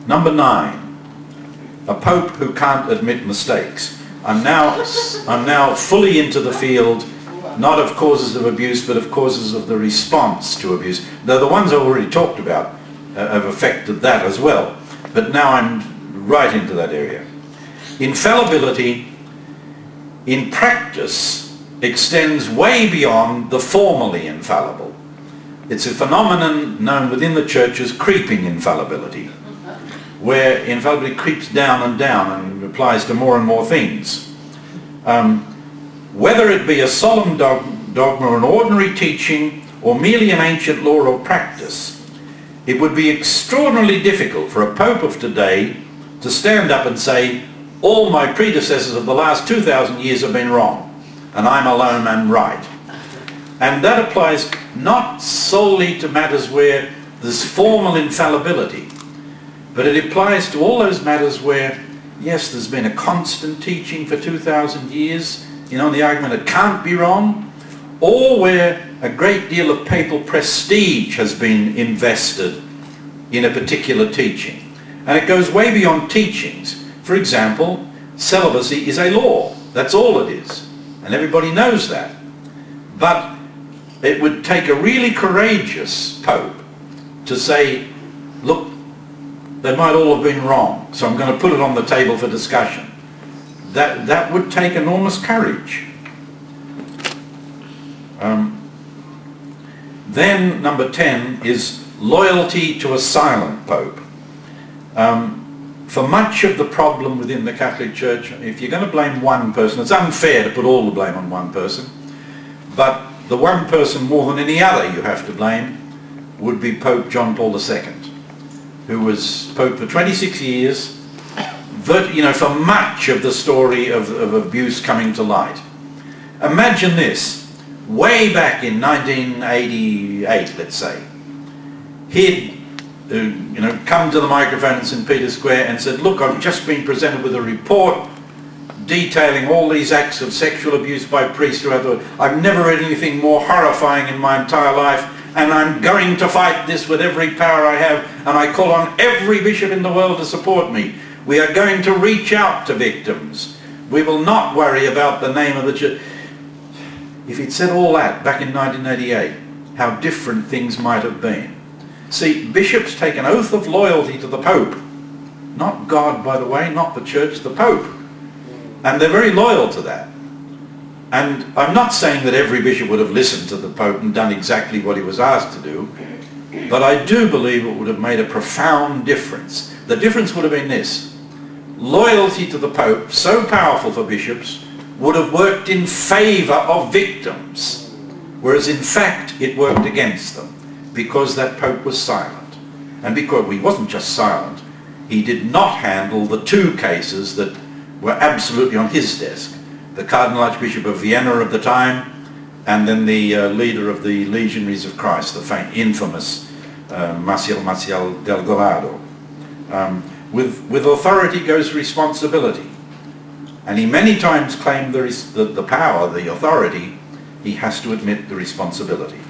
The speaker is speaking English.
Number 9, a pope who can't admit mistakes. I'm now fully into the field, not of causes of abuse, but of causes of the response to abuse. Though the ones I already talked about have affected that as well. But now I'm right into that area. Infallibility in practice extends way beyond the formally infallible. It's a phenomenon known within the church as creeping infallibility, where infallibility creeps down and applies to more and more things. Whether it be a solemn dogma or an ordinary teaching or merely an ancient law or practice, it would be extraordinarily difficult for a pope of today to stand up and say, all my predecessors of the last 2,000 years have been wrong, and I'm alone and right. And that applies not solely to matters where there's formal infallibility, but it applies to all those matters where, yes, there's been a constant teaching for 2,000 years, you know, the argument it can't be wrong, or where a great deal of papal prestige has been invested in a particular teaching. And it goes way beyond teachings. For example, celibacy is a law. That's all it is. And everybody knows that. But it would take a really courageous pope to say, look, they might all have been wrong, so I'm going to put it on the table for discussion. That would take enormous courage. Then number 10 is loyalty to a silent pope. For much of the problem within the Catholic Church, if you're going to blame one person, it's unfair to put all the blame on one person, but the one person more than any other you have to blame would be Pope John Paul II, who was Pope for 26 years, you know, for much of the story of abuse coming to light. Imagine this, way back in 1988, let's say, he'd you know, come to the microphone in St. Peter's Square and said, look, I've just been presented with a report detailing all these acts of sexual abuse by priests throughout the world. I've never read anything more horrifying in my entire life, and I'm going to fight this with every power I have, and I call on every bishop in the world to support me. We are going to reach out to victims. We will not worry about the name of the church. If he'd said all that back in 1988, how different things might have been. See, bishops take an oath of loyalty to the Pope. Not God, by the way, not the Church, the Pope. And they're very loyal to that. And I'm not saying that every bishop would have listened to the Pope and done exactly what he was asked to do, but I do believe it would have made a profound difference. The difference would have been this: loyalty to the Pope, so powerful for bishops, would have worked in favour of victims, whereas in fact it worked against them, because that Pope was silent. And because he wasn't just silent, he did not handle the two cases that were absolutely on his desk. The Cardinal Archbishop of Vienna of the time, and then the leader of the Legionaries of Christ, the infamous Maciel del Golado. With authority goes responsibility. And he many times claimed the power, the authority. He has to admit the responsibility.